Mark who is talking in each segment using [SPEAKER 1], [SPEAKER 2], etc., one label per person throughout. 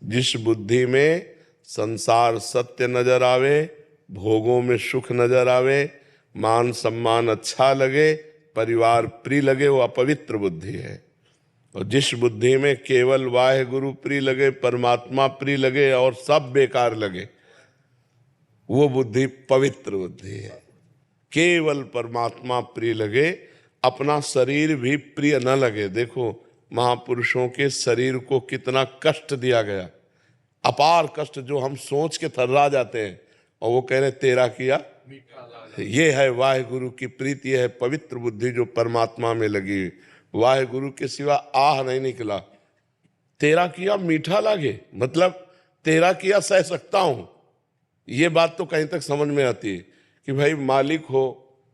[SPEAKER 1] जिस बुद्धि में संसार सत्य नजर आवे, भोगों में सुख नजर आवे, मान सम्मान अच्छा लगे, परिवार प्रिय लगे, वो अपवित्र बुद्धि है। और जिस बुद्धि में केवल वाहे गुरु प्रिय लगे, परमात्मा प्रिय लगे और सब बेकार लगे, वो बुद्धि पवित्र बुद्धि है। केवल परमात्मा प्रिय लगे, अपना शरीर भी प्रिय न लगे। देखो महापुरुषों के शरीर को कितना कष्ट दिया गया, अपार कष्ट, जो हम सोच के थर्रा जाते हैं। और वो कह रहे तेरा किया। ये है वाहेगुरु की प्रीति, है पवित्र बुद्धि जो परमात्मा में लगी। वाहेगुरु के सिवा आह नहीं निकला। तेरा किया मीठा लागे, मतलब तेरा किया सह सकता हूं। ये बात तो कहीं तक समझ में आती है कि भाई मालिक हो,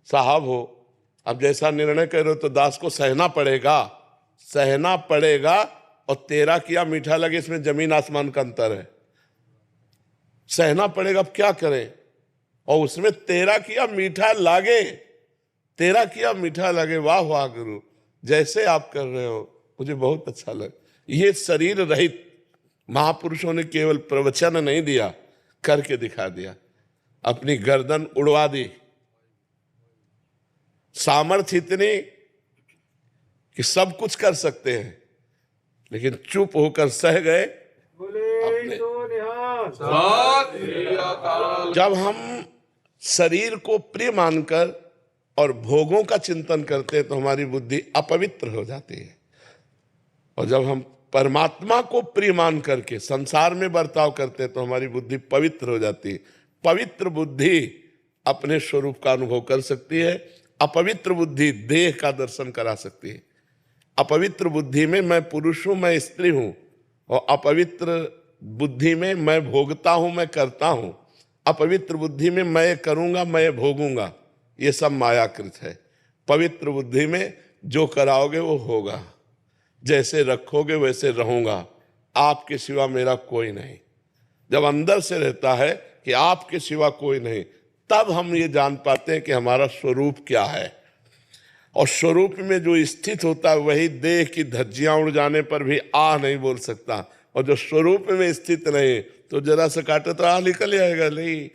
[SPEAKER 1] साहब हो, अब जैसा निर्णय कर रहे हो तो दास को सहना पड़ेगा, सहना पड़ेगा। और तेरा किया मीठा लगे, इसमें जमीन आसमान का अंतर है। सहना पड़ेगा, अब क्या करें। और उसमें तेरा किया मीठा लागे, तेरा किया मीठा लगे। वाह वाह गुरु, जैसे आप कर रहे हो मुझे बहुत अच्छा लगा। ये शरीर रहित महापुरुषों ने केवल प्रवचन नहीं दिया, करके दिखा दिया। अपनी गर्दन उड़वा दी, सामर्थ्य इतनी कि सब कुछ कर सकते हैं, लेकिन चुप होकर सह गए। अपने जब हम शरीर को प्रिय मानकर और भोगों का चिंतन करते हैं तो हमारी बुद्धि अपवित्र हो जाती है। और जब हम परमात्मा को प्रिय मान करके संसार में बर्ताव करते हैं तो हमारी बुद्धि पवित्र हो जाती है। पवित्र बुद्धि अपने स्वरूप का अनुभव कर सकती है, अपवित्र बुद्धि देह का दर्शन करा सकती है। अपवित्र बुद्धि में मैं पुरुष हूं, मैं स्त्री हूं, और अपवित्र बुद्धि में मैं भोगता हूं, मैं करता हूं। अपवित्र बुद्धि में मैं करूंगा, मैं भोगूंगा, ये सब मायाकृत है। पवित्र बुद्धि में जो कराओगे वो होगा, जैसे रखोगे वैसे रहूंगा, आपके सिवा मेरा कोई नहीं। जब अंदर से रहता है कि आपके सिवा कोई नहीं, तब हम ये जान पाते हैं कि हमारा स्वरूप क्या है। और स्वरूप में जो स्थित होता है वही देह की धज्जियां उड़ जाने पर भी आह नहीं बोल सकता। और जो स्वरूप में स्थित नहीं तो जरा से काटे तो आह निकल आएगा। नहीं,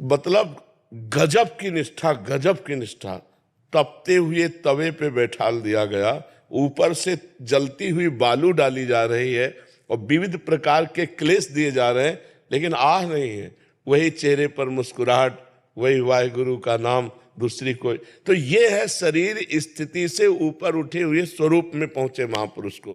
[SPEAKER 1] मतलब गजब की निष्ठा, गजब की निष्ठा। तपते हुए तवे पे बैठाल दिया गया, ऊपर से जलती हुई बालू डाली जा रही है और विविध प्रकार के क्लेश दिए जा रहे हैं, लेकिन आह नहीं है। वही चेहरे पर मुस्कुराहट, वही वाहेगुरु का नाम, दूसरी कोई। तो ये है शरीर स्थिति से ऊपर उठे हुए स्वरूप में पहुंचे महापुरुष को।